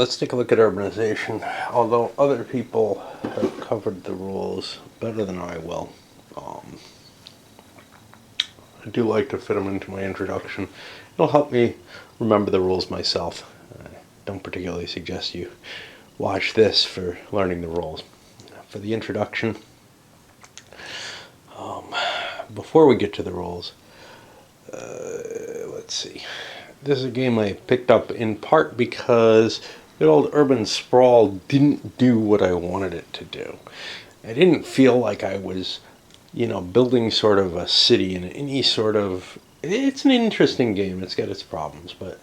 Let's take a look at urbanization. Although other people have covered the rules better than I will, I do like to fit them into my introduction. It'll help me remember the rules myself. I don't particularly suggest you watch this for learning the rules. For the introduction, before we get to the rules, let's see. This is a game I picked up in part because the old urban sprawl didn't do what I wanted it to do. I didn't feel like I was, building sort of a city in any sort of. It's an interesting game. It's got its problems, but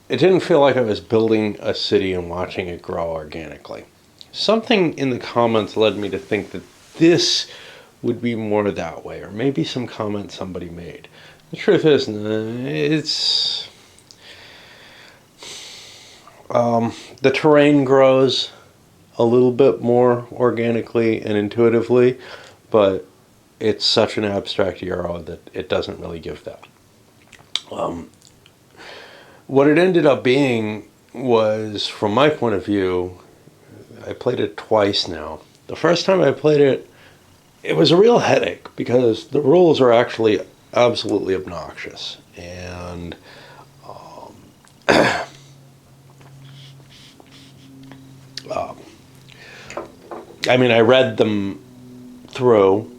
it didn't feel like I was building a city and watching it grow organically. Something in the comments led me to think that this would be more that way, or maybe some comment somebody made. The truth is, it's the terrain grows a little bit more organically and intuitively, but it's such an abstract euro that it doesn't really give that. What it ended up being was, from my point of view, I played it twice now. The first time I played it, it was a real headache because the rules are actually absolutely obnoxious. And I read them through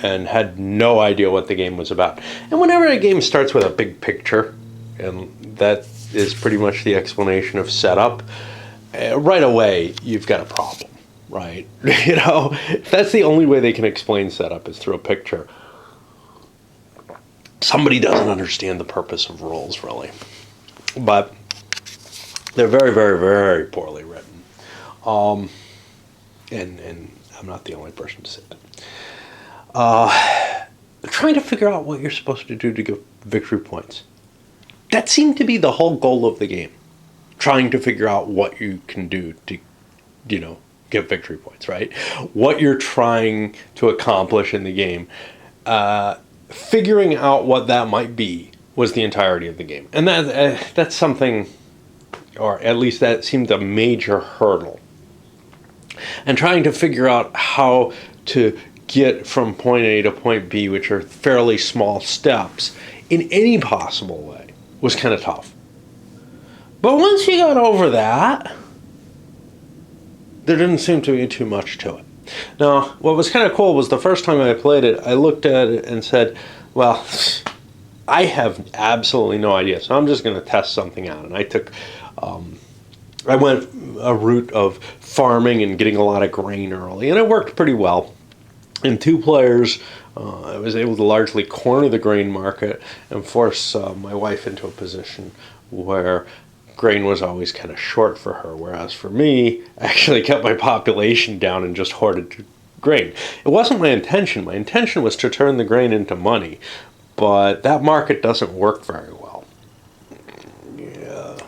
and had no idea what the game was about. And whenever a game starts with a big picture, and that is pretty much the explanation of setup, right away you've got a problem, right? If that's the only way they can explain setup is through a picture, somebody doesn't understand the purpose of rules, really. But they're very, very, very poorly written. And I'm not the only person to say that. Trying to figure out what you're supposed to do to get victory points. That seemed to be the whole goal of the game. Trying to figure out what you can do to, get victory points, right? What you're trying to accomplish in the game. Figuring out what that might be was the entirety of the game. And that's something, or at least that seemed a major hurdle. And trying to figure out how to get from point A to point B, which are fairly small steps, in any possible way, was kind of tough. But once you got over that, there didn't seem to be too much to it. Now, what was kind of cool was the first time I played it, I looked at it and said, well, I have absolutely no idea, so I'm just going to test something out. And I went a route of farming and getting a lot of grain early, and it worked pretty well. In 2 players, I was able to largely corner the grain market and force my wife into a position where grain was always kind of short for her, whereas for me, I actually kept my population down and just hoarded grain. It wasn't my intention. My intention was to turn the grain into money, but that market doesn't work very well. Yeah.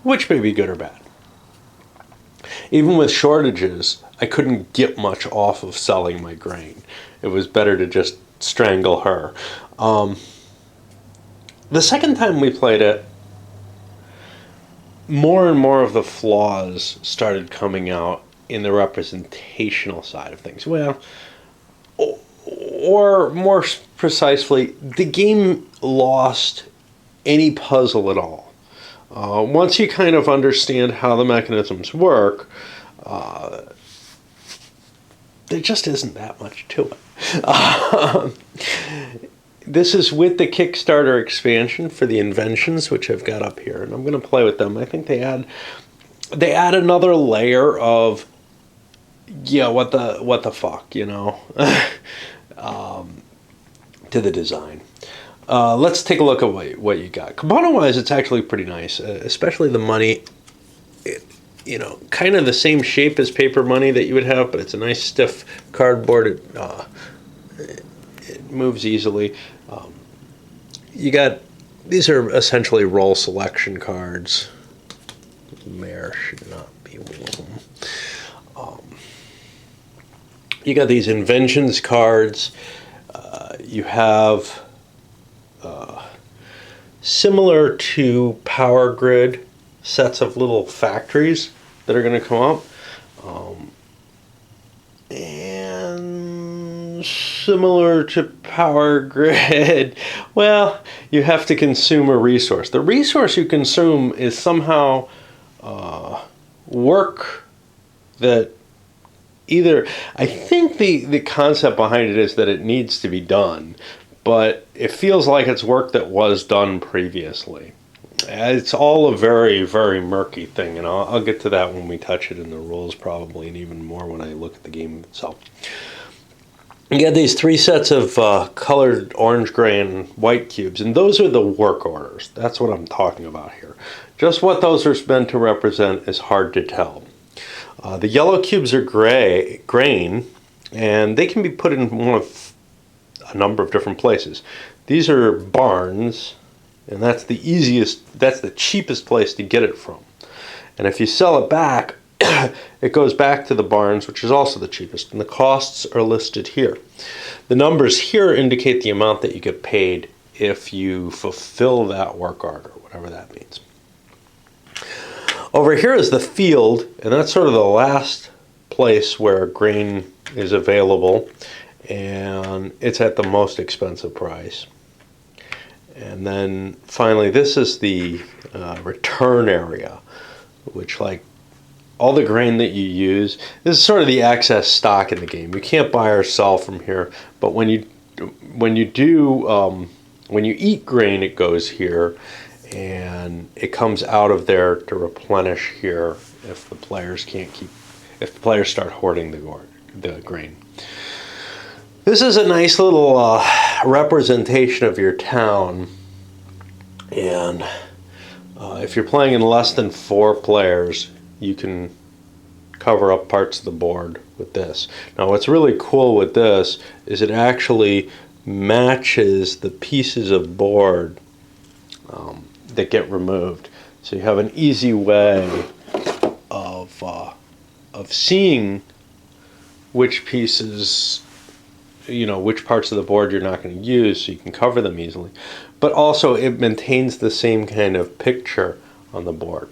Which may be good or bad. Even with shortages, I couldn't get much off of selling my grain. It was better to just strangle her. The second time we played it, more and more of the flaws started coming out in the representational side of things. Well, or more precisely, the game lost any puzzle at all. Once you kind of understand how the mechanisms work, there just isn't that much to it. This is with the Kickstarter expansion for the inventions, which I've got up here, and I'm going to play with them. I think they add another layer of, what the fuck, to the design. Let's take a look at what you got. Component-wise, it's actually pretty nice, especially the money. Kind of the same shape as paper money that you would have, but it's a nice stiff cardboard. It moves easily. These are essentially roll selection cards. The mayor should not be warm. You got these inventions cards. You have similar to Power Grid, sets of little factories that are going to come up. And similar to power grid, well, you have to consume a resource. The resource you consume is somehow work that either, I think the concept behind it is that it needs to be done, but it feels like it's work that was done previously. It's all a very, very murky thing, and I'll get to that when we touch it in the rules probably, and even more when I look at the game itself. You get these three sets of colored orange, gray, and white cubes, and those are the work orders. That's what I'm talking about here. Just what those are meant to represent is hard to tell. The yellow cubes are grain, and they can be put in one of a number of different places. These are barns, and that's the cheapest place to get it from. And if you sell it back, it goes back to the barns, which is also the cheapest, and the costs are listed here. The numbers here indicate the amount that you get paid if you fulfill that work order, whatever that means. Over here is the field, and that's sort of the last place where grain is available, and it's at the most expensive price. And then finally, this is the return area, which, like all the grain that you use, this is sort of the excess stock in the game. You can't buy or sell from here, but when you eat grain, it goes here, and it comes out of there to replenish here if the players start hoarding the grain. This is a nice little representation of your town, and if you're playing in less than 4 players, you can cover up parts of the board with this. Now what's really cool with this is it actually matches the pieces of board that get removed. So you have an easy way of seeing which pieces, which parts of the board you're not going to use, so you can cover them easily. But also it maintains the same kind of picture on the board.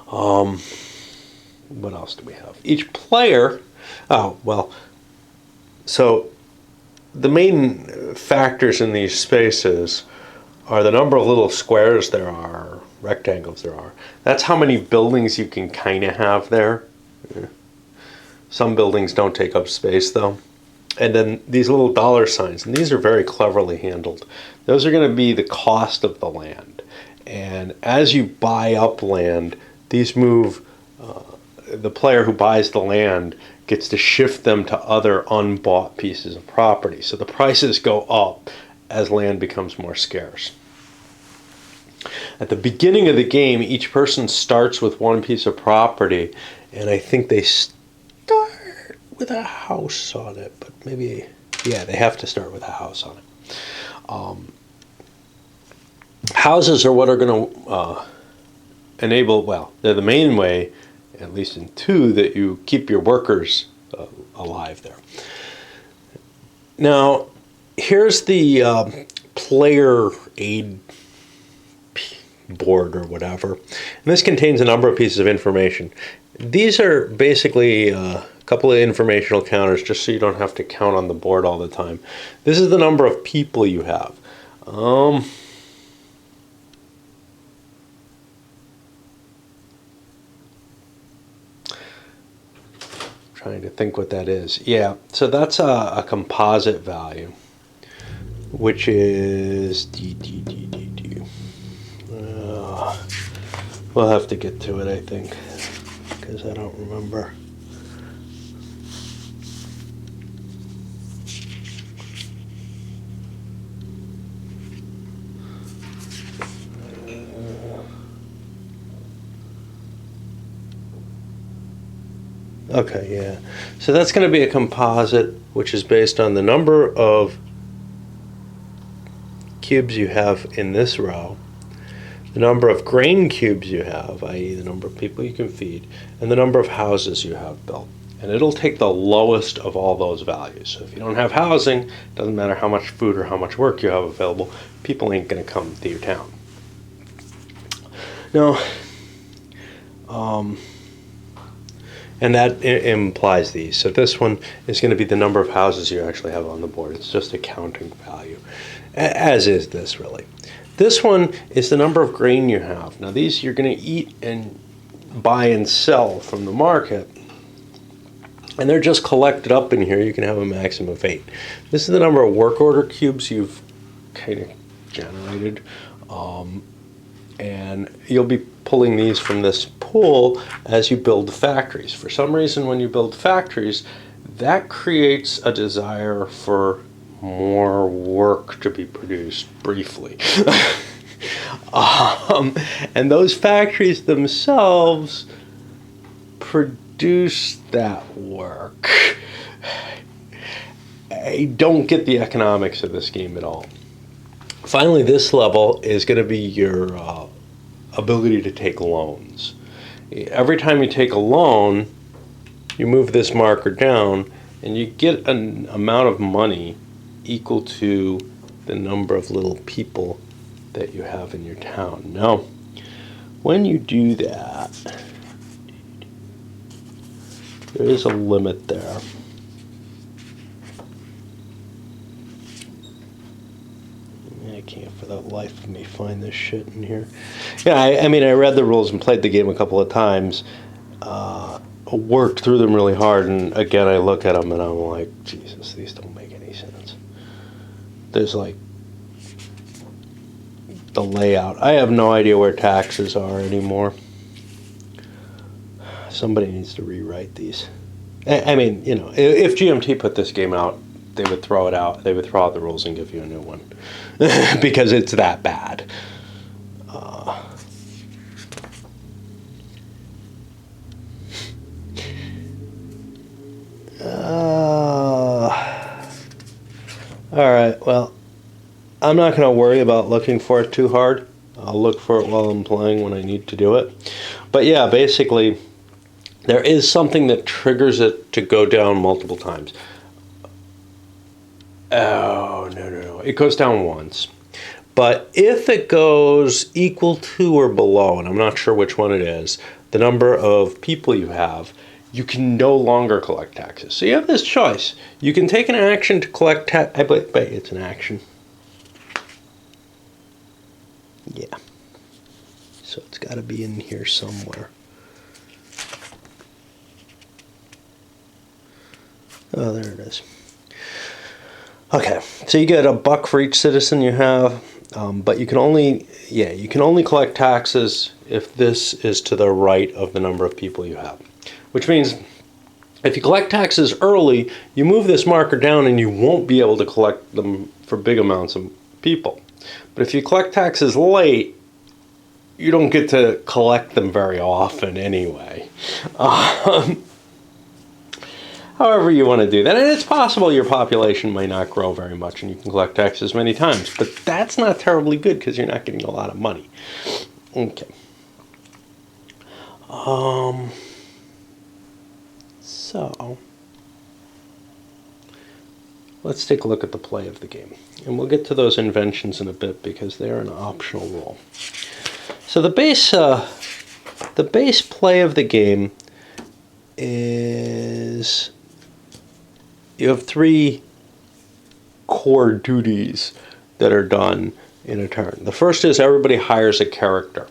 What else do we have? Each player, so the main factors in these spaces are the number of little squares there are, rectangles there are. That's how many buildings you can kind of have there. Some buildings don't take up space though. And then these little dollar signs, and these are very cleverly handled. Those are going to be the cost of the land. And as you buy up land, these move, the player who buys the land gets to shift them to other unbought pieces of property. So the prices go up as land becomes more scarce. At the beginning of the game, each person starts with one piece of property, and I think they start with a house on it, but maybe, yeah, they have to start with a house on it. Houses are what are going to enable, well, they're the main way, at least in 2, that you keep your workers alive there. Now, here's the player aid board or whatever. And this contains a number of pieces of information. These are basically a couple of informational counters just so you don't have to count on the board all the time. This is the number of people you have. Trying to think what that is. Yeah, so that's a composite value, which is we'll have to get to it, I think, because I don't remember. Okay, yeah. So that's going to be a composite, which is based on the number of cubes you have in this row, the number of grain cubes you have, i.e. the number of people you can feed, and the number of houses you have built. And it'll take the lowest of all those values. So if you don't have housing, it doesn't matter how much food or how much work you have available, people ain't going to come to your town. Now, and that implies these. So this one is going to be the number of houses you actually have on the board. It's just a counting value, as is this really. This one is the number of grain you have. Now these you're going to eat and buy and sell from the market. And they're just collected up in here. You can have a maximum of 8. This is the number of work order cubes you've kind of generated. And you'll be pulling these from this pool as you build factories. For some reason, when you build factories, that creates a desire for more work to be produced briefly. And those factories themselves produce that work. I don't get the economics of this game at all. Finally, this level is going to be your ability to take loans. Every time you take a loan, you move this marker down and you get an amount of money equal to the number of little people that you have in your town. Now, when you do that, there is a limit there. I can't for the life of me find this shit in here. Yeah, I mean, I read the rules and played the game a couple of times, worked through them really hard, and again, I look at them and I'm like, Jesus, these don't make any sense. There's like the layout. I have no idea where taxes are anymore. Somebody needs to rewrite these. I mean, you know, if GMT put this game out, they would throw it out. They would throw out the rules and give you a new one because it's that bad. All right, well, I'm not going to worry about looking for it too hard. I'll look for it while I'm playing when I need to do it. But yeah, basically, there is something that triggers it to go down multiple times. Oh, no. It goes down once. But if it goes equal to or below, and I'm not sure which one it is, the number of people you have, you can no longer collect taxes. So you have this choice. You can take an action to collect tax. Wait, it's an action. Yeah. So it's got to be in here somewhere. Oh, there it is. Okay, so you get $1 for each citizen you have, but you can only collect taxes if this is to the right of the number of people you have. Which means if you collect taxes early, you move this marker down and you won't be able to collect them for big amounts of people. But if you collect taxes late, you don't get to collect them very often anyway. However you want to do that. And it's possible your population may not grow very much and you can collect taxes many times. But that's not terribly good because you're not getting a lot of money. Okay. So, let's take a look at the play of the game. And we'll get to those inventions in a bit because they're an optional rule. So the base play of the game is you have 3 core duties that are done in a turn. The first is everybody hires a character.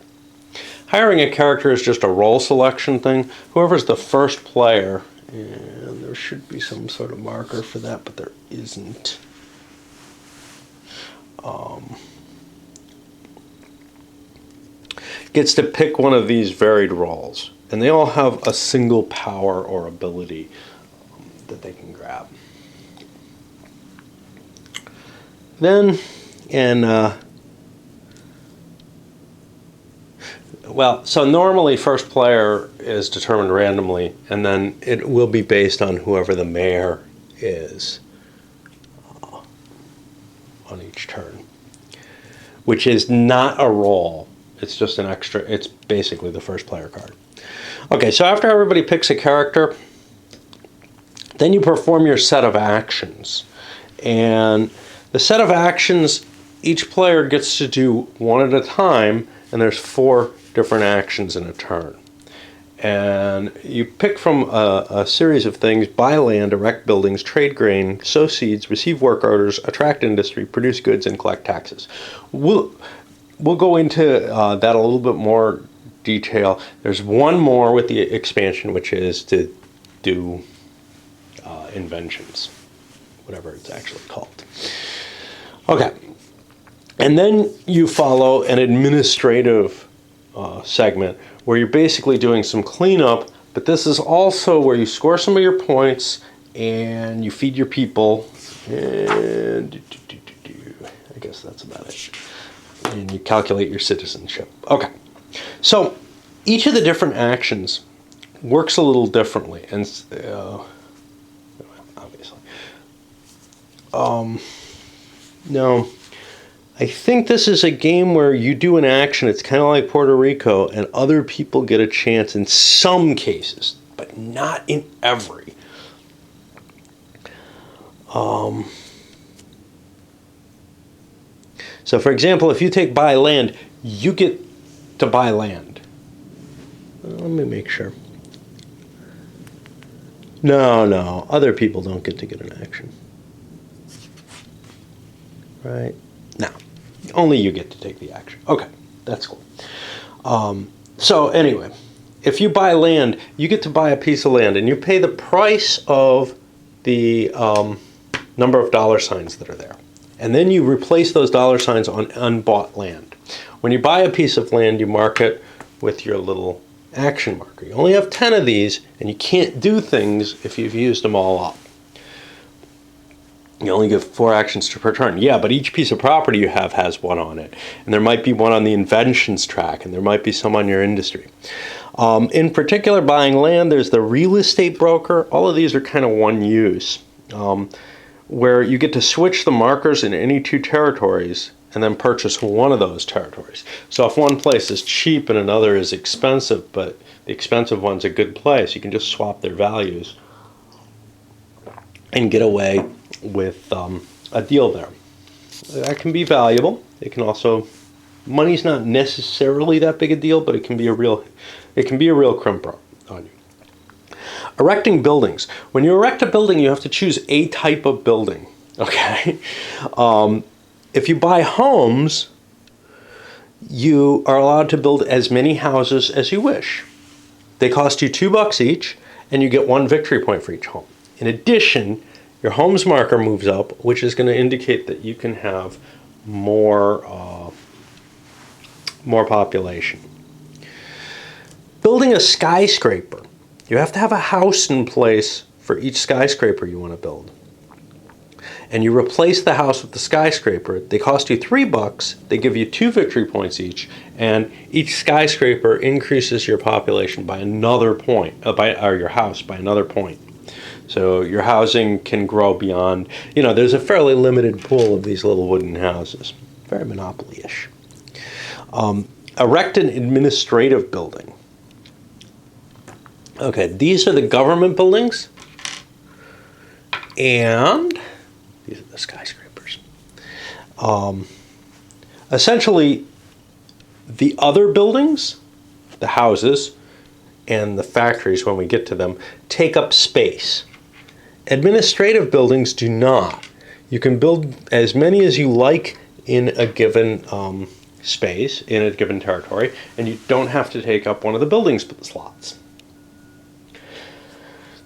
Hiring a character is just a role selection thing. Whoever's the first player, and there should be some sort of marker for that, but there isn't. Gets to pick one of these varied roles. And they all have a single power or ability that they can grab. Then, so normally first player is determined randomly, and then it will be based on whoever the mayor is on each turn, which is not a roll. It's just an extra, it's basically the first player card. Okay, so after everybody picks a character, then you perform your set of actions. And the set of actions, each player gets to do one at a time, and there's 4 different actions in a turn. And you pick from a series of things: buy land, erect buildings, trade grain, sow seeds, receive work orders, attract industry, produce goods, and collect taxes. We'll go into that a little bit more detail. There's one more with the expansion, which is to do inventions, whatever it's actually called. Okay. And then you follow an administrative segment where you're basically doing some cleanup, but this is also where you score some of your points and you feed your people, and I guess that's about it. And you calculate your citizenship. Okay, so each of the different actions works a little differently, and obviously, no. I think this is a game where you do an action, it's kind of like Puerto Rico, and other people get a chance in some cases, but not in every. So for example, if you take buy land, you get to buy land. Let me make sure. No, other people don't get to get an action. Right? No. Only you get to take the action. Okay, that's cool. So anyway, if you buy land, you get to buy a piece of land, and you pay the price of the number of dollar signs that are there. And then you replace those dollar signs on unbought land. When you buy a piece of land, you mark it with your little action marker. You only have 10 of these, and you can't do things if you've used them all up. You only give 4 actions per turn. Yeah, but each piece of property you have has one on it. And there might be one on the inventions track, and there might be some on your industry. In particular, buying land, there's the real estate broker. All of these are kind of one use, where you get to switch the markers in any 2 territories and then purchase one of those territories. So if one place is cheap and another is expensive, but the expensive one's a good place, you can just swap their values and get away with a deal there. That can be valuable. It can also, money's not necessarily that big a deal, but it can be a real crimper on you. Erecting buildings. When you erect a building, you have to choose a type of building. Okay. If you buy homes, you are allowed to build as many houses as you wish. They cost you $2 each, and you get 1 victory point for each home. In addition, your home's marker moves up, which is going to indicate that you can have more population. Building a skyscraper. You have to have a house in place for each skyscraper you want to build. And you replace the house with the skyscraper. They cost you $3. They give you 2 victory points each, and each skyscraper increases your population by another point, or your house by another point. So your housing can grow beyond, there's a fairly limited pool of these little wooden houses. Very Monopoly-ish. Erect an administrative building. Okay, these are the government buildings, and these are the skyscrapers. Essentially, the other buildings, the houses, and the factories, when we get to them, take up space. Administrative buildings do not. You can build as many as you like in a given space, in a given territory, and you don't have to take up one of the building slots.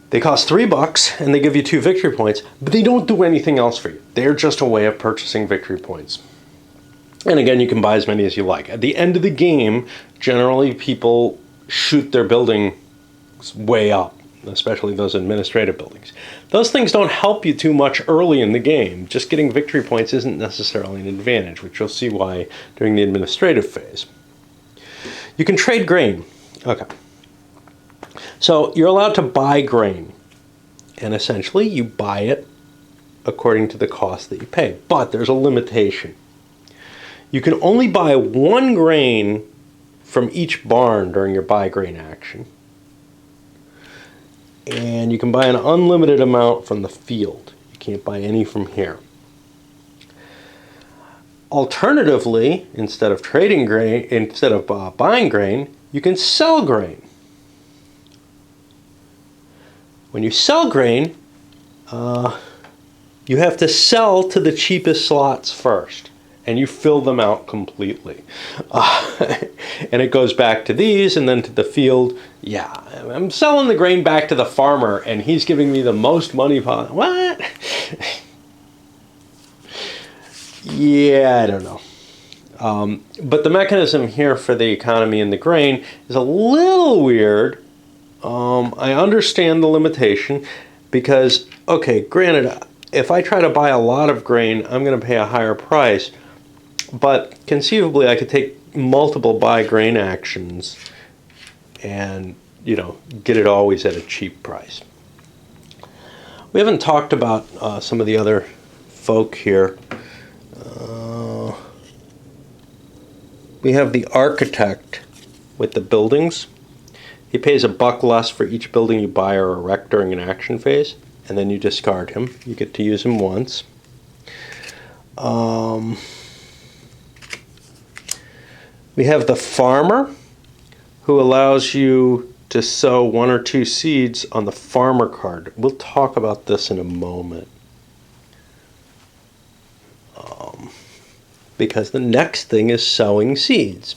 They cost $3 and they give you 2 victory points, but they don't do anything else for you. They're just a way of purchasing victory points. And again, you can buy as many as you like. At the end of the game, generally people shoot their buildings way up, especially those administrative buildings. Those things don't help you too much early in the game. Just getting victory points isn't necessarily an advantage, which you'll see why during the administrative phase. You can trade grain. Okay. So you're allowed to buy grain, and essentially you buy it according to the cost that you pay, but there's a limitation. You can only buy 1 grain from each barn during your buy grain action, and you can buy an unlimited amount from the field. You can't buy any from here. Alternatively, instead of trading grain, instead of buying grain, you can sell grain. When you sell grain, you have to sell to the cheapest slots first, and you fill them out completely. And it goes back to these and then to the field. Yeah, I'm selling the grain back to the farmer, and he's giving me the most money possible. What? Yeah, I don't know. But the mechanism here for the economy and the grain is a little weird. I understand the limitation because, okay, granted, if I try to buy a lot of grain, I'm going to pay a higher price. But conceivably, I could take multiple buy grain actions and, get it always at a cheap price. We haven't talked about some of the other folk here. We have the architect with the buildings. He pays $1 less for each building you buy or erect during an action phase, and then you discard him. You get to use him once. We have the farmer, who allows you to sow 1 or 2 seeds on the farmer card. We'll talk about this in a moment. Because the next thing is sowing seeds.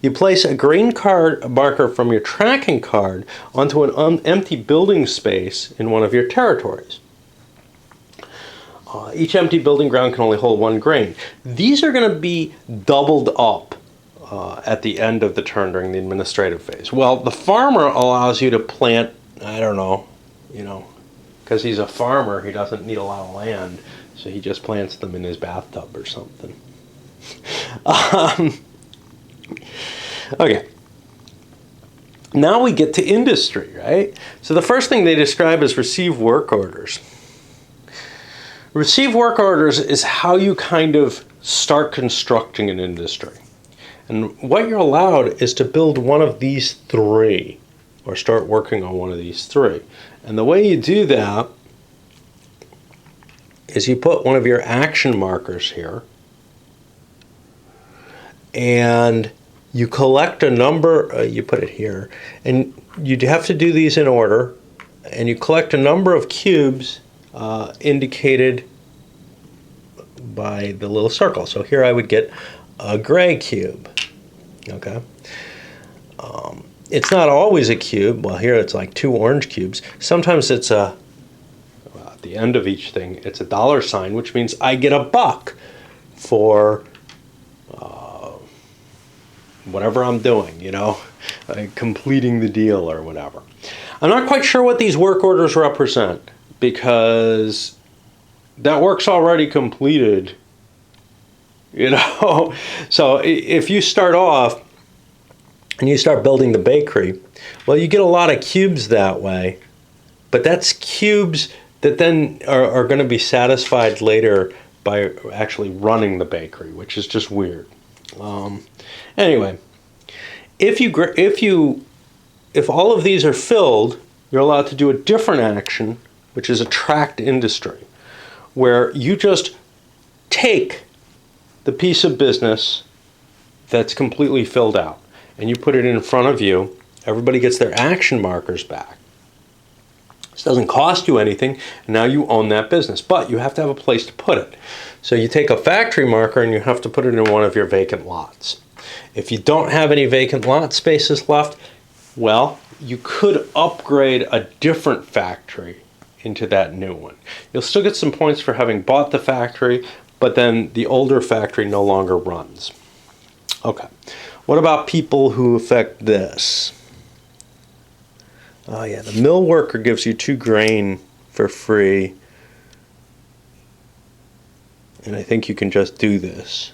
You place a grain card marker from your tracking card onto an empty building space in one of your territories. Each empty building ground can only hold 1 grain. These are going to be doubled up at the end of the turn during the administrative phase. Well, the farmer allows you to plant, I don't know, because he's a farmer, he doesn't need a lot of land, so he just plants them in his bathtub or something. Okay. Now we get to industry, right? So the first thing they describe is receive work orders. Receive work orders is how you kind of start constructing an industry. And what you're allowed is to build one of these 3, or start working on one of these 3. And the way you do that is you put one of your action markers here, and you collect a number, you put it here, and you have to do these in order, and you collect a number of cubes indicated by the little circle. So here I would get a gray cube, okay? It's not always a cube. Well, here it's like 2 orange cubes. Sometimes it's at the end of each thing, it's a $sign, which means I get $1 for whatever I'm doing, completing the deal or whatever. I'm not quite sure what these work orders represent because that work's already completed, So if you start off and you start building the bakery, well, you get a lot of cubes that way, but that's cubes that then are going to be satisfied later by actually running the bakery, which is just weird. Anyway, if all of these are filled, you're allowed to do a different action, which is attract industry, where you just take the piece of business that's completely filled out and you put it in front of you. Everybody gets their action markers back. This doesn't cost you anything, and now you own that business, but you have to have a place to put it. So you take a factory marker and you have to put it in one of your vacant lots. If you don't have any vacant lot spaces left, well, you could upgrade a different factory into that new one. You'll still get some points for having bought the factory, but then the older factory no longer runs. Okay, what about people who affect this? Oh yeah, the mill worker gives you 2 grain for free. And I think you can just do this.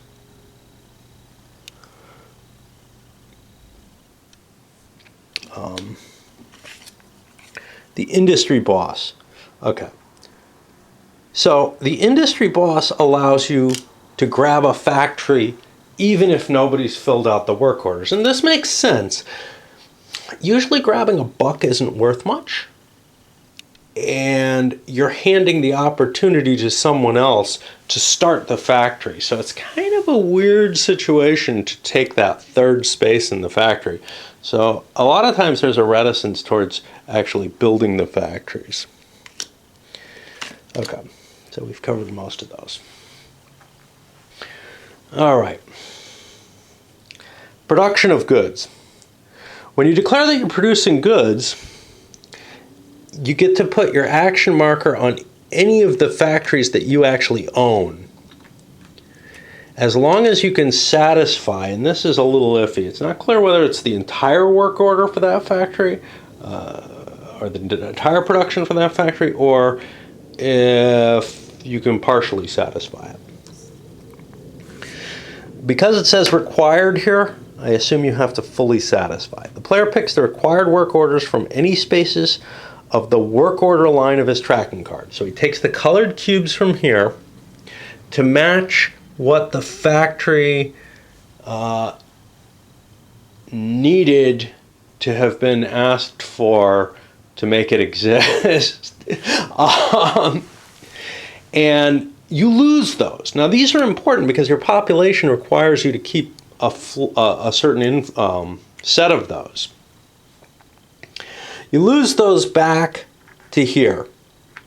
The industry boss. Okay. So the industry boss allows you to grab a factory even if nobody's filled out the work orders. And this makes sense. Usually grabbing $1 isn't worth much. and you're handing the opportunity to someone else to start the factory. So it's kind of a weird situation to take that third space in the factory. So a lot of times there's a reticence towards actually building the factories. Okay, so we've covered most of those. All right. Production of goods. When you declare that you're producing goods, you get to put your action marker on any of the factories that you actually own. As long as you can satisfy, and this is a little iffy, it's not clear whether it's the entire work order for that factory, or the entire production for that factory, or if you can partially satisfy it. Because it says required here, I assume you have to fully satisfy. The player picks the required work orders from any spaces of the work order line of his tracking card. So he takes the colored cubes from here to match what the factory needed to have been asked for to make it exist. And you lose those. Now these are important because your population requires you to keep a certain set of those. You lose those back to here,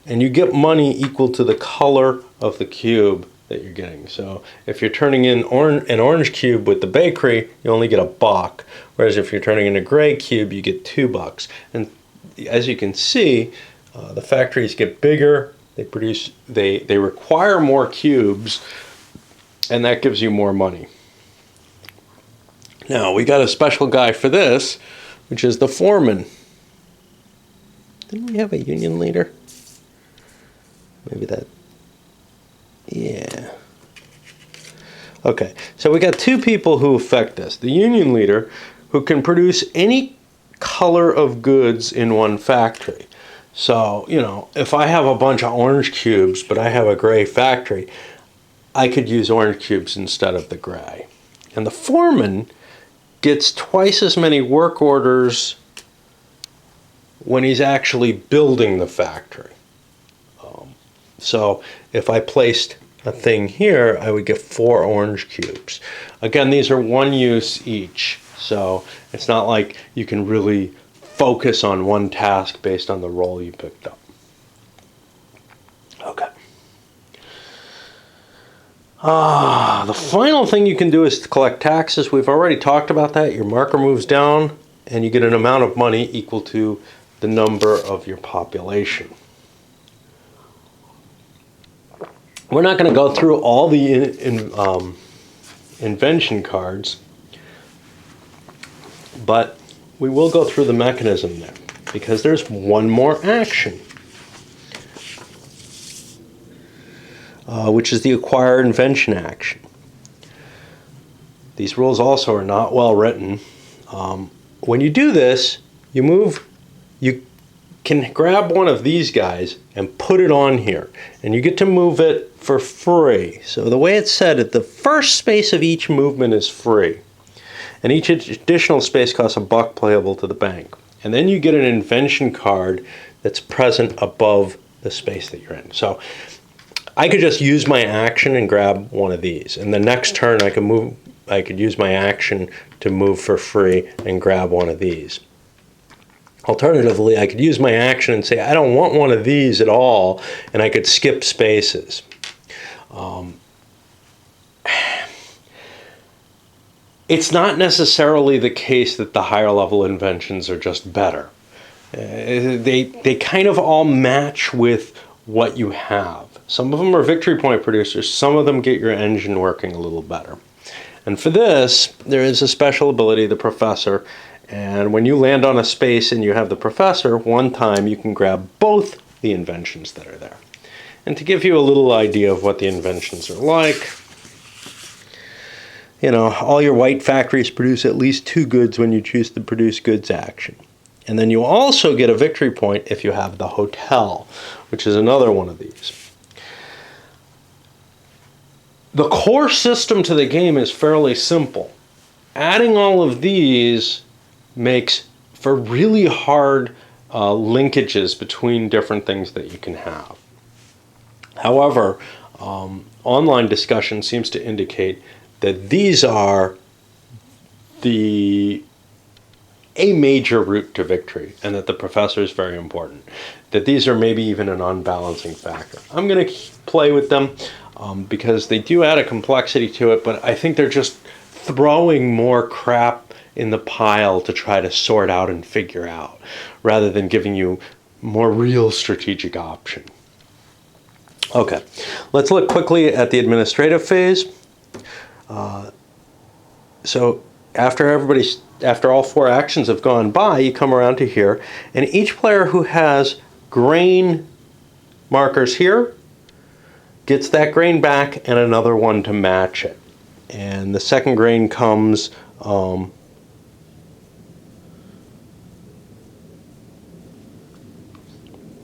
and you get money equal to the color of the cube that you're getting. So if you're turning in an orange cube with the bakery, you only get $1, whereas if you're turning in a gray cube, you get $2. And as you can see, the factories get bigger. They require more cubes, and that gives you more money. Now we got a special guy for this, which is the foreman. Didn't we have a union leader? Maybe that. Yeah. Okay, so we got two people who affect this. The union leader, who can produce any color of goods in one factory. So, you know, if I have a bunch of orange cubes, but I have a gray factory, I could use orange cubes instead of the gray. And the foreman gets twice as many work orders when he's actually building the factory. So if I placed a thing here, I would get 4 orange cubes. Again, these are one use each, so it's not like you can really focus on one task based on the role you picked up. Okay. The final thing you can do is to collect taxes. We've already talked about that. Your marker moves down and you get an amount of money equal to the number of your population. We're not going to go through all the invention cards, but we will go through the mechanism there, because there's one more action, which is the acquire invention action. These rules also are not well written. When you do this, you can grab one of these guys and put it on here, and you get to move it for free. So the way it's said, the first space of each movement is free, and each additional space costs $1 payable to the bank. And then you get an invention card that's present above the space that you're in. So I could just use my action and grab one of these, and the next turn I could use my action to move for free and grab one of these. Alternatively, I could use my action and say, I don't want one of these at all, and I could skip spaces. It's not necessarily the case that the higher level inventions are just better. They kind of all match with what you have. Some of them are victory point producers, some of them get your engine working a little better. And for this, there is a special ability, the Professor. And when you land on a space and you have the Professor, one time you can grab both the inventions that are there. And to give you a little idea of what the inventions are like, you know, all your white factories produce at least 2 goods when you choose the produce goods action. And then you also get a victory point if you have the hotel, which is another one of these. The core system to the game is fairly simple. Adding all of these makes for really hard linkages between different things that you can have. However, online discussion seems to indicate that these are a major route to victory, and that the professor is very important. That these are maybe even an unbalancing factor. I'm going to play with them because they do add a complexity to it, but I think they're just throwing more crap in the pile to try to sort out and figure out, rather than giving you more real strategic option. Okay, let's look quickly at the administrative phase. So after all 4 actions have gone by, you come around to here, and each player who has grain markers here gets that grain back and another one to match it. And the second grain comes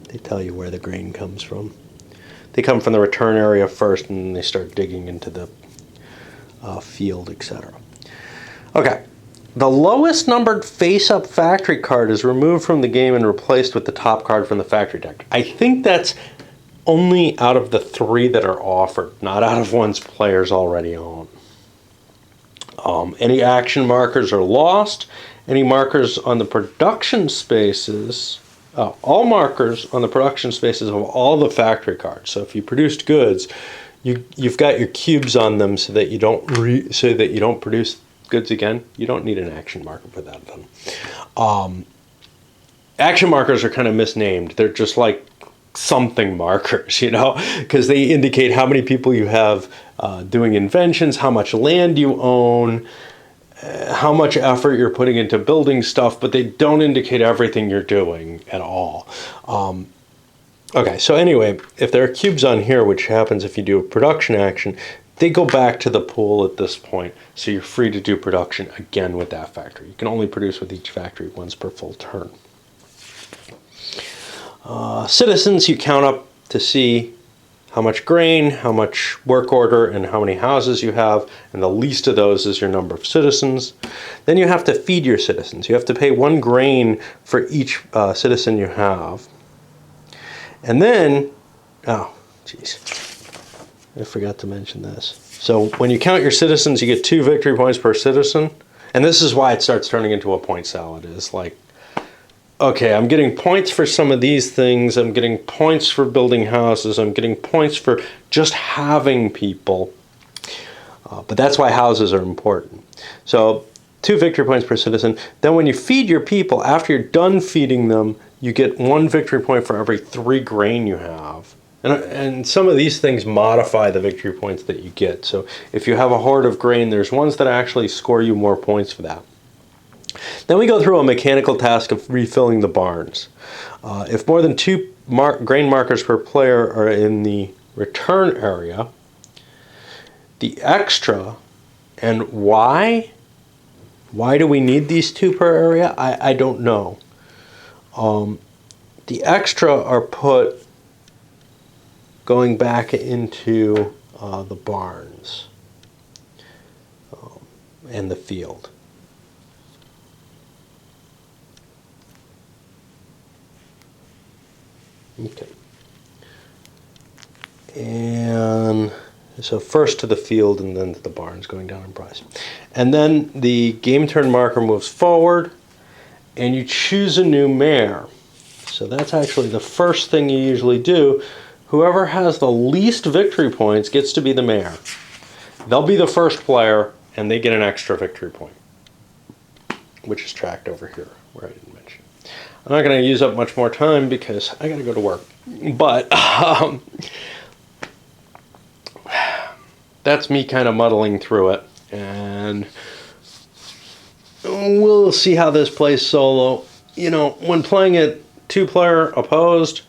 they tell you where the grain comes from. They come from the return area first, and then they start digging into the field, etc. Okay, the lowest numbered face-up factory card is removed from the game and replaced with the top card from the factory deck. I think that's only out of the 3 that are offered, not out of ones players already own. Any action markers are lost. Any markers on the production spaces, all markers on the production spaces of all the factory cards. So if you produced goods, you've got your cubes on them so that you don't produce goods again. You don't need an action marker for that then. Action markers are kind of misnamed. They're just like something markers, because they indicate how many people you have doing inventions, how much land you own, how much effort you're putting into building stuff, but they don't indicate everything you're doing at all. Okay, so anyway, if there are cubes on here, which happens if you do a production action, they go back to the pool at this point, so you're free to do production again with that factory. You can only produce with each factory once per full turn. Citizens, you count up to see how much grain, how much work order, and how many houses you have, and the least of those is your number of citizens. Then you have to feed your citizens. You have to pay 1 grain for each citizen you have. And then, oh, geez, I forgot to mention this. So when you count your citizens, you get 2 victory points per citizen. And this is why it starts turning into a point salad. It's like, okay, I'm getting points for some of these things. I'm getting points for building houses. I'm getting points for just having people. But that's why houses are important. So 2 victory points per citizen. Then when you feed your people, after you're done feeding them, you get 1 victory point for every 3 grain you have. And some of these things modify the victory points that you get. So if you have a hoard of grain, there's ones that actually score you more points for that. Then we go through a mechanical task of refilling the barns. If more than 2 grain markers per player are in the return area, the extra, and why do we need these 2 per area? I don't know. The extra are put going back into the barns and the field. Okay. And so first to the field and then to the barns, going down in price. And then the game turn marker moves forward and you choose a new mayor. So that's actually the first thing you usually do. Whoever has the least victory points gets to be the mayor. They'll be the first player and they get an extra victory point, which is tracked over here where I didn't mention. I'm not going to use up much more time because I got to go to work. But that's me kind of muddling through it. And we'll see how this plays solo. When playing it 2-player opposed,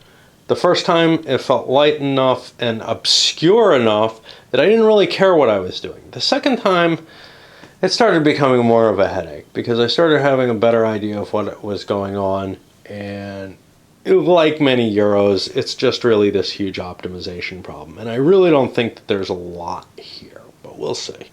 the first time it felt light enough and obscure enough that I didn't really care what I was doing. The second time, it started becoming more of a headache because I started having a better idea of what was going on, and like many Euros, it's just really this huge optimization problem. And I really don't think that there's a lot here, but we'll see.